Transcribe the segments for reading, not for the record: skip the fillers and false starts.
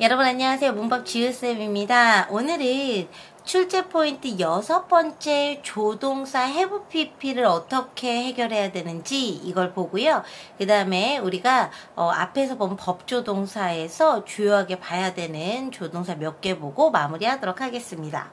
여러분 안녕하세요. 문법 지우쌤입니다. 오늘은 출제 포인트 6번째 조동사 have pp를 어떻게 해결해야 되는지 이걸 보고요. 그 다음에 우리가 앞에서 본 법조동사에서 주요하게 봐야 되는 조동사 몇 개 보고 마무리하도록 하겠습니다.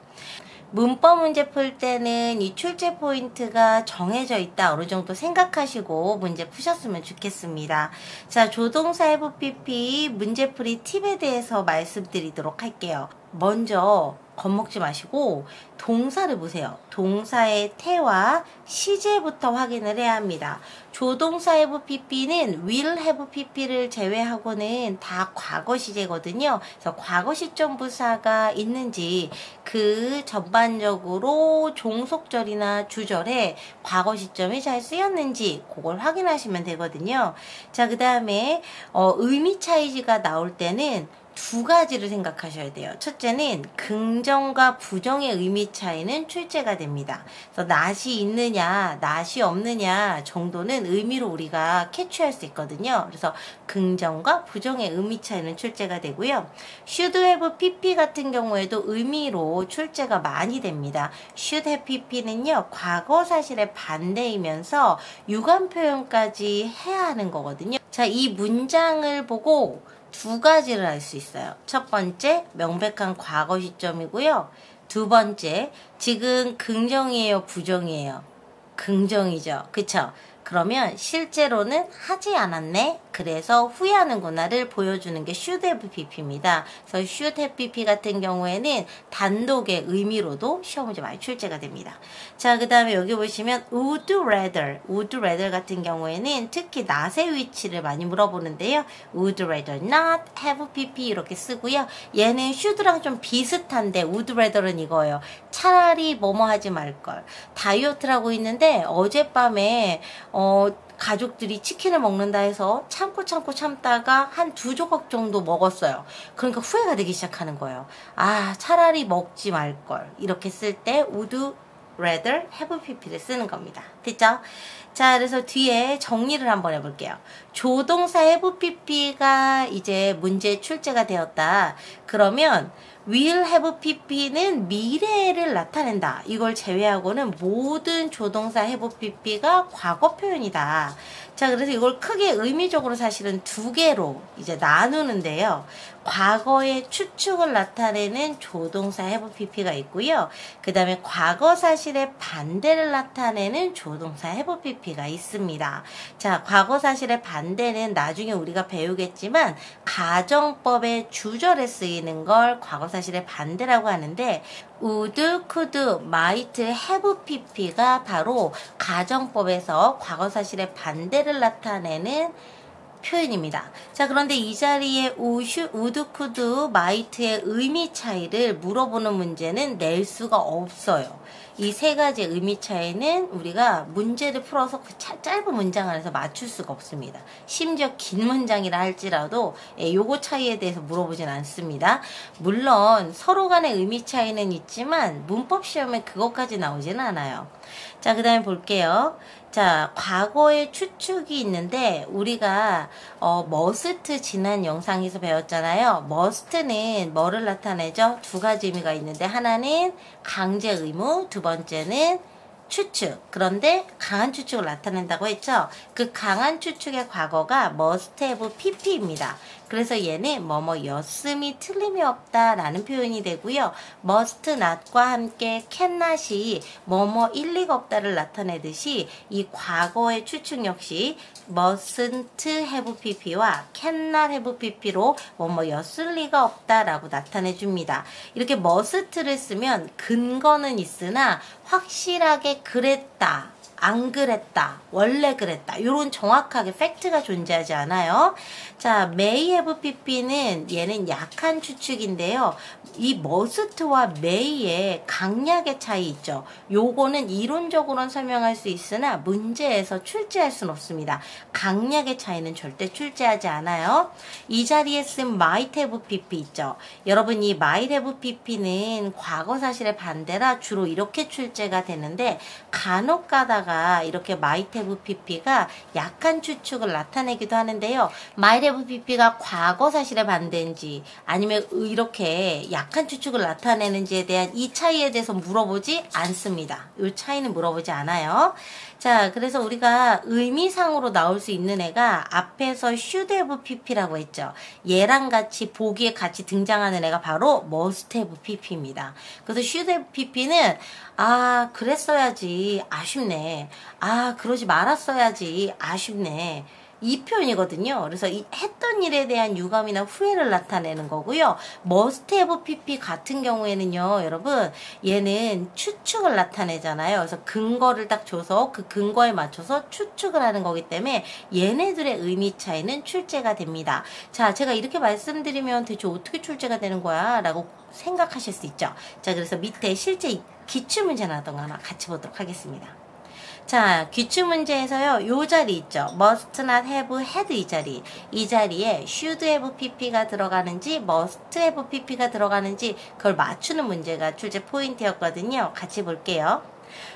문법 문제 풀 때는 이 출제 포인트가 정해져 있다 어느 정도 생각하시고 문제 푸셨으면 좋겠습니다. 자, 조동사 have pp 문제풀이 팁에 대해서 말씀드리도록 할게요. 먼저 겁먹지 마시고 동사를 보세요. 동사의 태와 시제부터 확인을 해야 합니다. 조동사 have pp는 will have pp를 제외하고는 다 과거 시제거든요. 그래서 과거 시점 부사가 있는지 그 전반적으로 종속절이나 주절에 과거 시점이 잘 쓰였는지 그걸 확인하시면 되거든요. 자, 그 다음에 의미 차이지가 나올 때는 두 가지를 생각하셔야 돼요. 첫째는 긍정과 부정의 의미 차이는 출제가 됩니다. 그래서 not이 있느냐, not이 없느냐 정도는 의미로 우리가 캐치할 수 있거든요. 그래서 긍정과 부정의 의미 차이는 출제가 되고요. should have pp 같은 경우에도 의미로 출제가 많이 됩니다. should have pp는요, 과거 사실의 반대이면서 유관 표현까지 해야 하는 거거든요. 자, 이 문장을 보고 두 가지를 알 수 있어요. 첫 번째, 명백한 과거 시점이고요. 두 번째, 지금 긍정이에요, 부정이에요? 긍정이죠. 그쵸? 그러면 실제로는 하지 않았네? 그래서 후회하는구나를 보여주는 게 should have pp입니다. 그래서 should have pp 같은 경우에는 단독의 의미로도 시험 문제 많이 출제가 됩니다. 자, 그 다음에 여기 보시면 would rather 같은 경우에는 특히 not의 위치를 많이 물어보는데요. would rather not have pp 이렇게 쓰고요. 얘는 should랑 좀 비슷한데 would rather는 이거예요. 차라리 뭐뭐 하지 말걸. 다이어트라고 있는데 어젯밤에 가족들이 치킨을 먹는다 해서 참다가 한 2조각 정도 먹었어요. 그러니까 후회가 되기 시작하는 거예요. 아, 차라리 먹지 말걸. 이렇게 쓸 때 would rather have pp를 쓰는 겁니다. 됐죠? 자, 그래서 뒤에 정리를 한번 해볼게요. 조동사 have pp가 이제 문제 출제가 되었다. 그러면 will have pp는 미래를 나타낸다. 이걸 제외하고는 모든 조동사 have pp가 과거 표현이다. 자, 그래서 이걸 크게 의미적으로 사실은 두 개로 이제 나누는데요. 과거의 추측을 나타내는 조동사 have pp가 있고요. 그 다음에 과거 사실의 반대를 나타내는 조동사 have pp가 있습니다. 자, 과거 사실의 반대는 나중에 우리가 배우겠지만 가정법의 주절에 쓰이는 걸 과거 사실의 반대라고 하는데 would, could, might, have pp가 바로 가정법에서 과거 사실의 반대를 나타내는 표현입니다. 자, 그런데 이 자리에 would, could, might의 의미 차이를 물어보는 문제는 낼 수가 없어요. 이 세 가지 의미 차이는 우리가 문제를 풀어서 그 짧은 문장 안에서 맞출 수가 없습니다. 심지어 긴 문장이라 할지라도 요거 차이에 대해서 물어보진 않습니다. 물론 서로 간의 의미 차이는 있지만 문법 시험에 그것까지 나오지는 않아요. 자, 그 다음에 볼게요. 자, 과거의 추측이 있는데 우리가 must 지난 영상에서 배웠잖아요. must는 뭐를 나타내죠? 두 가지 의미가 있는데 하나는 강제 의무, 두 번째는 추측. 그런데 강한 추측을 나타낸다고 했죠. 그 강한 추측의 과거가 must have pp입니다. 그래서 얘는 뭐뭐였음이 틀림이 없다라는 표현이 되고요. must not과 함께 cannot이 뭐뭐일 리가 없다를 나타내듯이 이 과거의 추측 역시 mustn't have pp와 cannot have pp로 뭐뭐였을 리가 없다라고 나타내 줍니다. 이렇게 must를 쓰면 근거는 있으나 확실하게 그랬다, 안 그랬다, 원래 그랬다, 이런 정확하게 팩트가 존재하지 않아요. 자, may have pp는 얘는 약한 추측인데요. 이 must와 may의 강약의 차이 있죠. 요거는 이론적으로는 설명할 수 있으나 문제에서 출제할 수는 없습니다. 강약의 차이는 절대 출제하지 않아요. 이 자리에 쓴 might have pp 있죠. 여러분, 이 might have pp는 과거 사실의 반대라 주로 이렇게 출제가 되는데 간혹 가다가 동사가 이렇게 might have pp가 약한 추측을 나타내기도 하는데요. might have pp가 과거 사실의 반대인지 아니면 이렇게 약한 추측을 나타내는지에 대한 이 차이에 대해서 물어보지 않습니다. 이 차이는 물어보지 않아요. 자, 그래서 우리가 의미상으로 나올 수 있는 애가 앞에서 should have pp라고 했죠. 얘랑 같이 보기에 같이 등장하는 애가 바로 must have pp입니다. 그래서 should have pp는 아, 그랬어야지. 아쉽네. 아, 그러지 말았어야지. 아쉽네. 이 표현이거든요. 그래서 이 했던 일에 대한 유감이나 후회를 나타내는 거고요. must have pp 같은 경우에는요, 여러분, 얘는 추측을 나타내잖아요. 그래서 근거를 딱 줘서 그 근거에 맞춰서 추측을 하는 거기 때문에 얘네들의 의미 차이는 출제가 됩니다. 자, 제가 이렇게 말씀드리면 대체 어떻게 출제가 되는 거야? 라고 생각하실 수 있죠. 자, 그래서 밑에 실제 기출문제 나왔던 하나 같이 보도록 하겠습니다. 자, 기출문제에서요, 요 자리 있죠. must not have had 이 자리에 should have pp가 들어가는지 must have pp가 들어가는지 그걸 맞추는 문제가 출제 포인트였거든요. 같이 볼게요.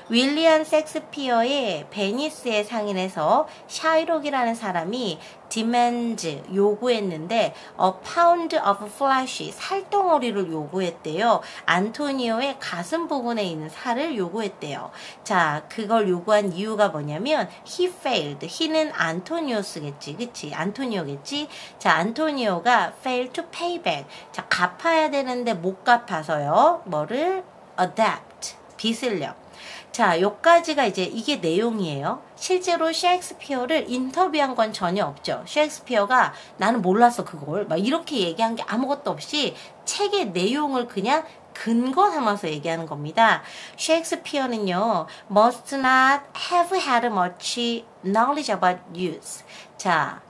윌리엄 섹스피어의 베니스의 상인에서 샤이록이라는 사람이 demand 요구했는데 a pound of flesh 살덩어리를 요구했대요. 안토니오의 가슴 부분에 있는 살을 요구했대요. 자, 그걸 요구한 이유가 뭐냐면 he failed. he는 안토니오스겠지. 그치? 안토니오겠지? 자, 안토니오가 failed to pay back. 자, 갚아야 되는데 못 갚아서요. 뭐를? adapt. 빚을요. 자, 요까지가 이제 이게 내용이에요. 실제로 셰익스피어를 인터뷰한 건 전혀 없죠. 셰익스피어가 나는 몰랐어 그걸 막 이렇게 얘기한 게 아무것도 없이 책의 내용을 그냥 근거 삼아서 얘기하는 겁니다. 셰익스피어는요, must not have had much knowledge about Jews. 자,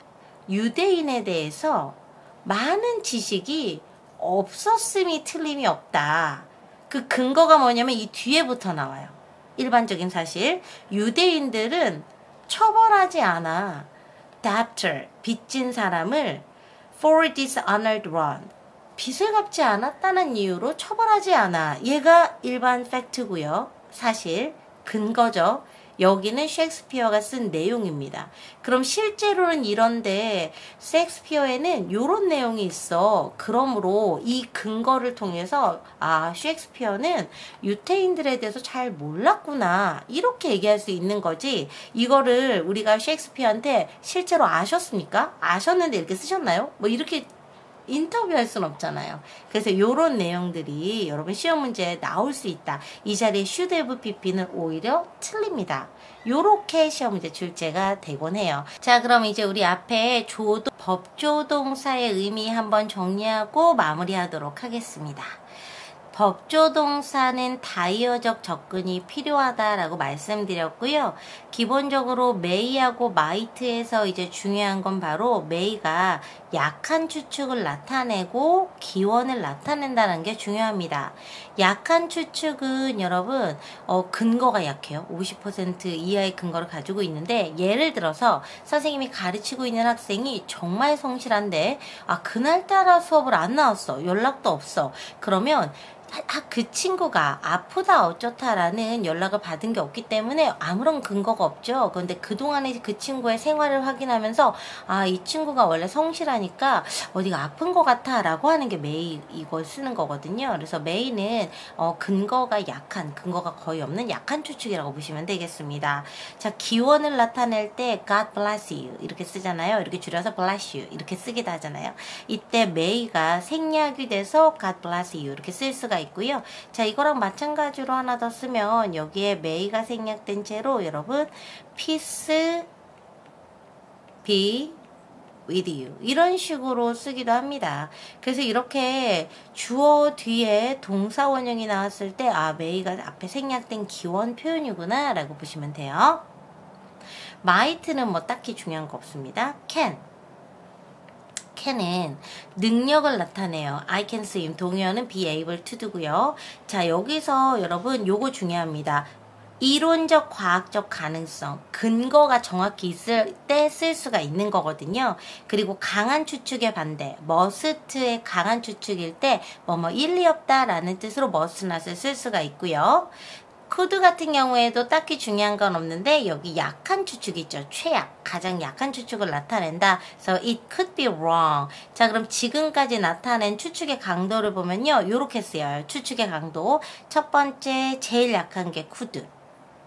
유대인에 대해서 많은 지식이 없었음이 틀림이 없다. 그 근거가 뭐냐면 이 뒤에부터 나와요. 일반적인 사실. 유대인들은 처벌하지 않아. debtor, 빚진 사람을 for dishonored wrong, 빚을 갚지 않았다는 이유로 처벌하지 않아. 얘가 일반 팩트고요. 사실, 근거죠. 여기는 셰익스피어가 쓴 내용입니다. 그럼 실제로는 이런데 셰익스피어에는 이런 내용이 있어. 그러므로 이 근거를 통해서 아, 셰익스피어는 유태인들에 대해서 잘 몰랐구나. 이렇게 얘기할 수 있는 거지. 이거를 우리가 셰익스피어한테 실제로 아셨습니까? 아셨는데 이렇게 쓰셨나요? 뭐 이렇게 인터뷰할 순 없잖아요. 그래서 이런 내용들이 여러분 시험 문제에 나올 수 있다. 이 자리에 should have pp는 오히려 틀립니다. 요렇게 시험 문제 출제가 되곤 해요. 자, 그럼 이제 우리 앞에 법조동사의 의미 한번 정리하고 마무리하도록 하겠습니다. 법조동사는 다이어적 접근이 필요하다라고 말씀드렸고요. 기본적으로 may하고 might에서 이제 중요한 건 바로 may가 약한 추측을 나타내고 기원을 나타낸다는 게 중요합니다. 약한 추측은 여러분 근거가 약해요. 50% 이하의 근거를 가지고 있는데 예를 들어서 선생님이 가르치고 있는 학생이 정말 성실한데 그날따라 수업을 안 나왔어. 연락도 없어. 그러면 그 친구가 아프다 어쩌다라는 연락을 받은 게 없기 때문에 아무런 근거가 없죠. 그런데 그동안에 그 친구의 생활을 확인하면서 이 친구가 원래 성실하니까 어디가 아픈 것 같아 라고 하는 게 메이 이걸 쓰는 거거든요. 그래서 메이는 근거가 약한, 근거가 거의 없는 약한 추측이라고 보시면 되겠습니다. 자, 기원을 나타낼 때 God bless you 이렇게 쓰잖아요. 이렇게 줄여서 bless you 이렇게 쓰기도 하잖아요. 이때 메이가 생략이 돼서 God bless you 이렇게 쓸 수가 있고요. 자, 이거랑 마찬가지로 하나 더 쓰면 여기에 may가 생략된 채로 여러분 peace be with you 이런 식으로 쓰기도 합니다. 그래서 이렇게 주어 뒤에 동사 원형이 나왔을 때 may가 앞에 생략된 기원 표현이구나 라고 보시면 돼요. might는 뭐 딱히 중요한 거 없습니다. can은 능력을 나타내요. I can swim. 동의어는 be able to 도고요. 자, 여기서 여러분 요거 중요합니다. 이론적 과학적 가능성, 근거가 정확히 있을 때 쓸 수가 있는 거거든요. 그리고 강한 추측의 반대, must의 강한 추측일 때 일리 없다 라는 뜻으로 must not을 쓸 수가 있고요. could 같은 경우에도 딱히 중요한 건 없는데 여기 약한 추측 있죠. 최악, 가장 약한 추측을 나타낸다. So it could be wrong. 자, 그럼 지금까지 나타낸 추측의 강도를 보면요. 요렇게 쓰여요. 추측의 강도. 첫 번째 제일 약한 게 could.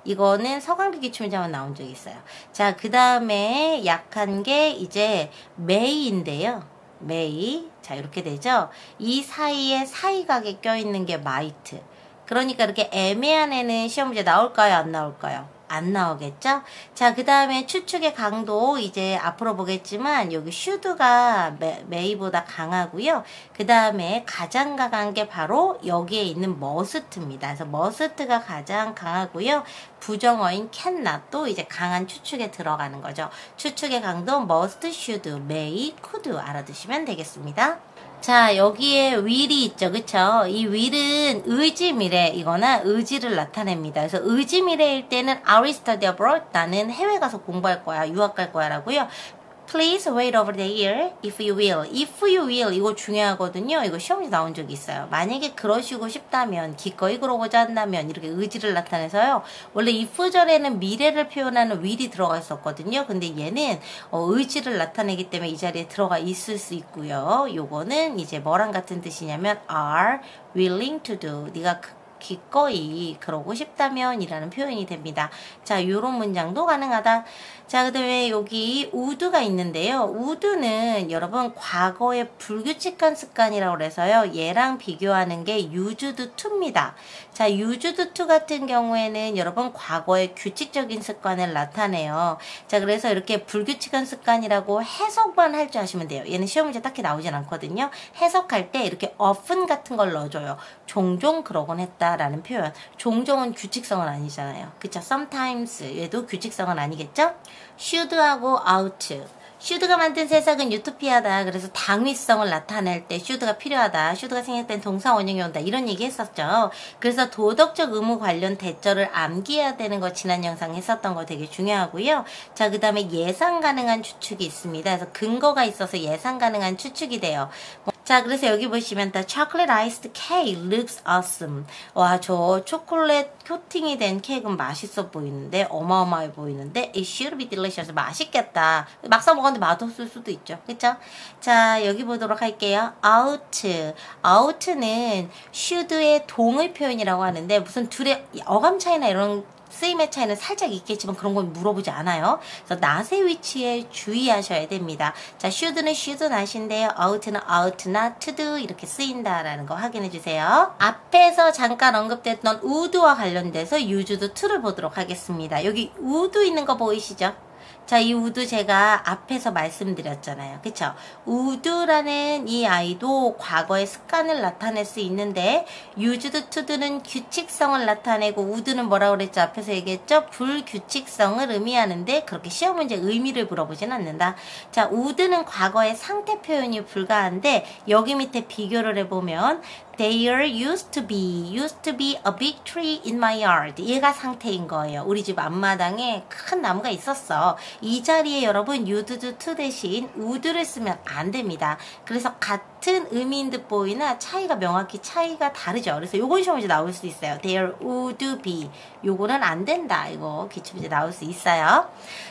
이거는 서강대 기출문제만 나온 적이 있어요. 자, 그 다음에 약한 게 이제 may인데요. may. 자, 이렇게 되죠. 이 사이에 사이각에 껴있는 게 might. 그러니까 이렇게 애매한 애는 시험 문제 나올까요? 안 나올까요? 안 나오겠죠? 자, 그 다음에 추측의 강도 이제 앞으로 보겠지만 여기 should가 may보다 강하고요. 그 다음에 가장 강한 게 바로 여기에 있는 must입니다. 그래서 must가 가장 강하고요. 부정어인 cannot도 이제 강한 추측에 들어가는 거죠. 추측의 강도 must, should, may, could 알아두시면 되겠습니다. 자, 여기에 will이 있죠. 그쵸? 이 will은 의지 미래 이거나 의지를 나타냅니다. 그래서 의지 미래일 때는 I will study abroad. 나는 해외 가서 공부할 거야. 유학 갈 거야 라고요. Please wait over there if you will. If you will 이거 중요하거든요. 이거 시험에 나온 적이 있어요. 만약에 그러시고 싶다면 기꺼이 그러고자 한다면 이렇게 의지를 나타내서요. 원래 if절에는 미래를 표현하는 will이 들어가 있었거든요. 근데 얘는 의지를 나타내기 때문에 이 자리에 들어가 있을 수 있고요. 요거는 이제 뭐랑 같은 뜻이냐면 are willing to do. 네가 기꺼이 그러고 싶다면 이라는 표현이 됩니다. 자, 요런 문장도 가능하다. 자, 그 다음에 여기 would가 있는데요. would는 여러분 과거의 불규칙한 습관이라고 그래서요. 얘랑 비교하는 게 used to입니다. 자, used to 같은 경우에는 여러분 과거의 규칙적인 습관을 나타내요. 자, 그래서 이렇게 불규칙한 습관이라고 해석만 할 줄 아시면 돼요. 얘는 시험 문제 딱히 나오진 않거든요. 해석할 때 이렇게 often 같은 걸 넣어줘요. 종종 그러곤 했다라는 표현. 종종은 규칙성은 아니잖아요. 그쵸? sometimes 얘도 규칙성은 아니겠죠? should하고 out. should가 만든 세상은 유토피아다. 그래서 당위성을 나타낼 때 should가 필요하다. should가 생략된 동사 원형이 온다. 이런 얘기 했었죠. 그래서 도덕적 의무 관련 대절을 암기해야 되는 거 지난 영상 했었던 거 되게 중요하고요. 자, 그 다음에 예상 가능한 추측이 있습니다. 그래서 근거가 있어서 예상 가능한 추측이 돼요. 자, 그래서 여기 보시면 The chocolate iced cake looks awesome. 와, 저 초콜릿 코팅이 된 케이크는 맛있어 보이는데 어마어마해 보이는데 It should be delicious. 맛있겠다. 막상 먹었는데 맛없을 수도 있죠. 그쵸? 자, 여기 보도록 할게요. out. out는 should의 동의 표현이라고 하는데 무슨 둘의 어감 차이나 이런 쓰임의 차이는 살짝 있겠지만 그런 건 물어보지 않아요. 그래서 not의 위치에 주의하셔야 됩니다. 자, should는 should not인데요. out는 out not to do 이렇게 쓰인다라는 거 확인해 주세요. 앞에서 잠깐 언급됐던 would와 관련돼서 used to를 보도록 하겠습니다. 여기 would 있는 거 보이시죠? 자, 이 would 제가 앞에서 말씀드렸잖아요. 그쵸? would라는 이 아이도 과거의 습관을 나타낼 수 있는데 used to는 규칙성을 나타내고 would는 뭐라고 그랬죠? 앞에서 얘기했죠? 불규칙성을 의미하는데 그렇게 시험 문제 의미를 물어보진 않는다. 자, would는 과거의 상태 표현이 불가한데 여기 밑에 비교를 해보면 There used to be a big tree in my yard. 얘가 상태인 거예요. 우리 집 앞마당에 큰 나무가 있었어. 이 자리에 여러분 used to 대신 would를 쓰면 안 됩니다. 그래서 같은 의미인 듯 보이나 명확히 차이가 다르죠. 그래서 요건 시험 문제 나올 수 있어요. There would be. 요거는 안 된다. 이거 기출문제 나올 수 있어요.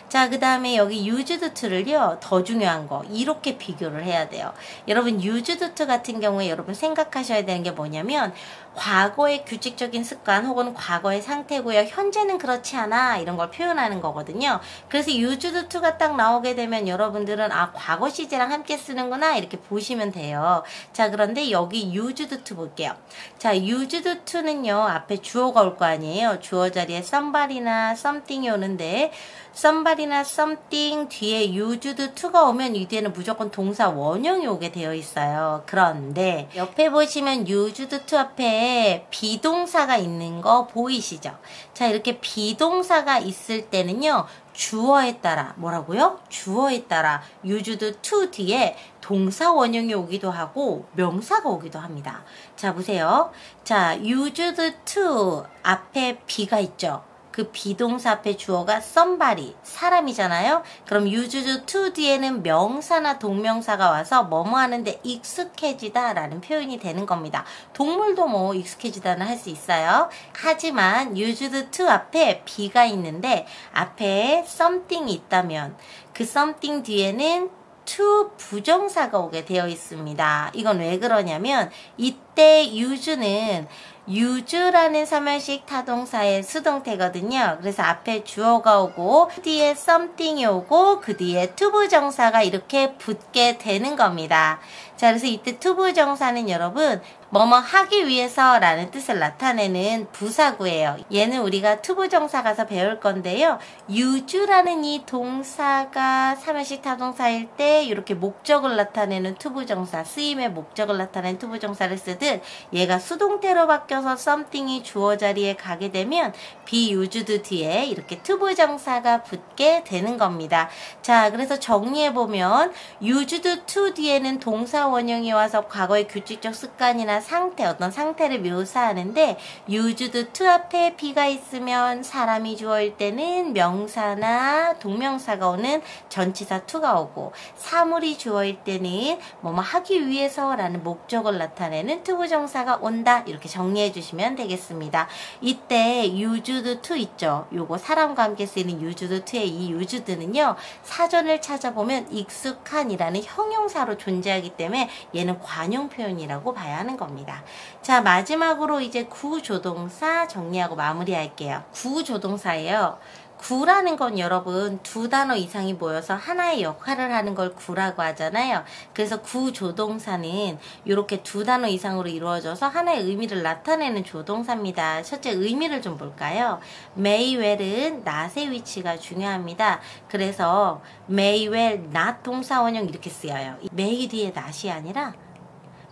자, 그 다음에 여기 used to를요. 더 중요한 거. 이렇게 비교를 해야 돼요. 여러분 used to 같은 경우에 여러분 생각하셔야 되는 게 뭐냐면 과거의 규칙적인 습관 혹은 과거의 상태고요. 현재는 그렇지 않아. 이런 걸 표현하는 거거든요. 그래서 used to가 딱 나오게 되면 여러분들은 아, 과거 시제랑 함께 쓰는구나. 이렇게 보시면 돼요. 자, 그런데 여기 used to 볼게요. 자, used to는요. 앞에 주어가 올 거 아니에요. 주어 자리에 somebody나 something이 오는데 somebody나 something 뒤에 used to가 오면 이 뒤에는 무조건 동사 원형이 오게 되어 있어요. 그런데 옆에 보시면 used to 앞에 비동사가 있는 거 보이시죠? 자, 이렇게 비동사가 있을 때는요. 주어에 따라 뭐라고요? 주어에 따라 used to 뒤에 동사 원형이 오기도 하고 명사가 오기도 합니다. 자, 보세요. 자, used to 앞에 be가 있죠. 그 비동사 앞에 주어가 somebody, 사람이잖아요. 그럼 used to 뒤에는 명사나 동명사가 와서 뭐뭐 하는데 익숙해지다 라는 표현이 되는 겁니다. 동물도 뭐 익숙해지다는 할 수 있어요. 하지만 used to 앞에 be가 있는데 앞에 something이 있다면 그 something 뒤에는 to 부정사가 오게 되어 있습니다. 이건 왜 그러냐면 이때 use는 use라는 서면식 타동사의 수동태거든요. 그래서 앞에 주어가 오고 뒤에 something이 오고 그 뒤에 to 부정사가 이렇게 붙게 되는 겁니다. 자, 그래서 이때 to 부정사는 여러분 뭐뭐 하기 위해서 라는 뜻을 나타내는 부사구예요. 얘는 우리가 to 부정사 가서 배울 건데요. use라는 이 동사가 서면식 타동사일 때 이렇게 목적을 나타내는 to 부정사, 쓰임의 목적을 나타내는 to 부정사를 쓰듯 얘가 수동태로 바뀌어서 something이 주어 자리에 가게 되면 be used 뒤에 이렇게 to 부정사가 붙게 되는 겁니다. 자, 그래서 정리해보면 used to 뒤에는 동사 원형이 와서 과거의 규칙적 습관이나 상태, 어떤 상태를 묘사하는데 used to 앞에 be가 있으면 사람이 주어일 때는 명사나 동명사가 오는 전치사 to가 오고 사물이 주어일 때는 뭐뭐 하기 위해서 라는 목적을 나타내는 to 부정사가 온다. 이렇게 정리해 주시면 되겠습니다. 이때 used to 있죠. 요거 사람과 함께 쓰이는 used to의 이 used는요. 사전을 찾아보면 익숙한이라는 형용사로 존재하기 때문에 얘는 관용 표현이라고 봐야 하는 겁니다. 자, 마지막으로 이제 구조동사 정리하고 마무리할게요. 구조동사예요. 구라는 건 여러분 두 단어 이상이 모여서 하나의 역할을 하는 걸 구라고 하잖아요. 그래서 구조동사는 이렇게 두 단어 이상으로 이루어져서 하나의 의미를 나타내는 조동사입니다. 첫째 의미를 좀 볼까요? may well은 not의 위치가 중요합니다. 그래서 may well not 동사 원형 이렇게 쓰여요. may 뒤에 not이 아니라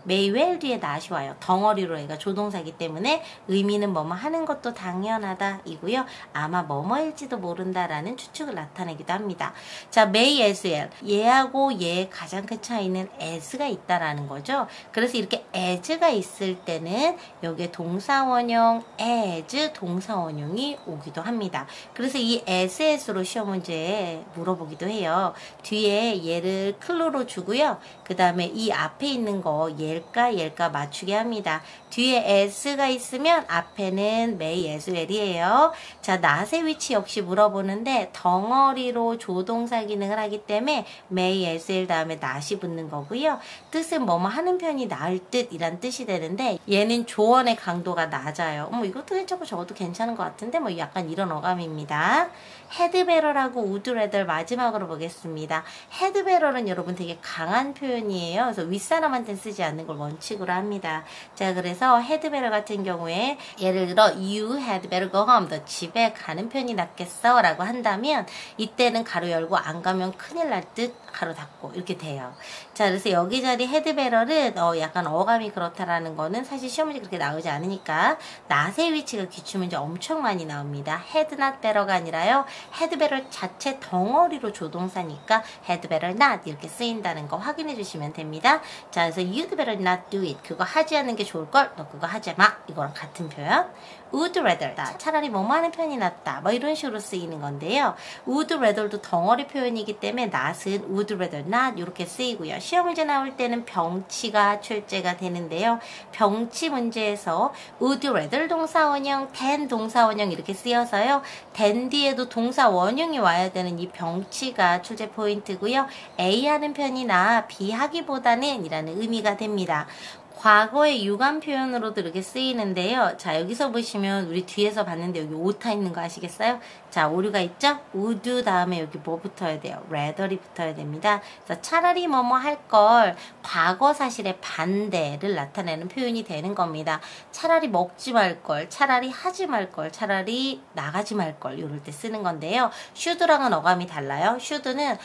may well 뒤에 not이 와요. 덩어리로 얘가 조동사이기 때문에 의미는 뭐뭐 하는 것도 당연하다 이고요. 아마 뭐뭐일지도 모른다라는 추측을 나타내기도 합니다. 자, may as well. 얘하고 얘의 가장 큰 차이는 as가 있다라는 거죠. 그래서 이렇게 as가 있을 때는 여기에 동사 원형 as 동사 원형이 오기도 합니다. 그래서 이 as로 시험 문제에 물어보기도 해요. 뒤에 얘를 클로로 주고요. 그 다음에 이 앞에 있는 거 얘일까 맞추게 합니다. 뒤에 as가 있으면 앞에는 may as well이에요. 자, not의 위치 역시 물어보는데 덩어리로 조동사 기능을 하기 때문에 may as well 다음에 not이 붙는 거고요. 뜻은 뭐뭐 하는 편이 나을 듯 이란 뜻이 되는데 얘는 조언의 강도가 낮아요. 이것도 괜찮고 저것도 괜찮은 것 같은데 뭐 약간 이런 어감입니다. had better하고 would rather 마지막으로 보겠습니다. had better는 여러분 되게 강한 표현이에요. 그래서 윗사람한테는 쓰지 않는 걸 원칙으로 합니다. 자, 그래서 had better 같은 경우에 예를 들어 you had better go home. 너 집에 가는 편이 낫겠어 라고 한다면 이때는 가로 열고 안 가면 큰일 날 듯 가로 닫고 이렇게 돼요. 자, 그래서 여기 자리 had better는 약간 어감이 그렇다라는 거는 사실 시험 문제 그렇게 나오지 않으니까 not의 위치가 기출문제 엄청 많이 나옵니다. had not better가 아니라요. had better 자체 덩어리로 조동사니까 had better not 이렇게 쓰인다는 거 확인해 주시면 됩니다. 자, 그래서 you'd better not do it. 그거 하지 않는 게 좋을걸? 너 그거 하지 마. 이거랑 같은 표현. would rather. 차라리 뭐뭐 하는 편이 낫다. 뭐 이런 식으로 쓰이는 건데요. would rather도 덩어리 표현이기 때문에 not은 would rather not 이렇게 쓰이고요. 시험 문제 나올 때는 병치가 출제가 되는데요. 병치 문제에서 would rather 동사 원형, than 동사 원형 이렇게 쓰여서요. than 뒤에도 동사 원형이 와야 되는 이 병치가 출제 포인트고요. A 하는 편이나 B 하기보다는 이라는 의미가 됩니다. 과거의 유관 표현으로도 이렇게 쓰이는데요. 자, 여기서 보시면 우리 뒤에서 봤는데 여기 오타 있는 거 아시겠어요? 자, 오류가 있죠? would 다음에 여기 뭐 붙어야 돼요? rather이 붙어야 됩니다. 그래서 차라리 뭐뭐 할 걸 과거 사실의 반대를 나타내는 표현이 되는 겁니다. 차라리 먹지 말 걸, 차라리 하지 말 걸, 차라리 나가지 말 걸 이럴 때 쓰는 건데요. should랑은 어감이 달라요. should는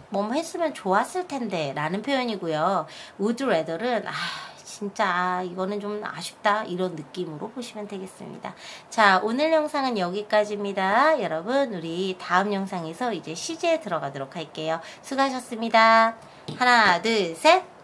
뭐뭐 했으면 좋았을 텐데 라는 표현이고요. would rather은 진짜 이거는 좀 아쉽다 이런 느낌으로 보시면 되겠습니다. 자, 오늘 영상은 여기까지입니다. 여러분 우리 다음 영상에서 이제 시제에 들어가도록 할게요. 수고하셨습니다. 하나 둘 셋.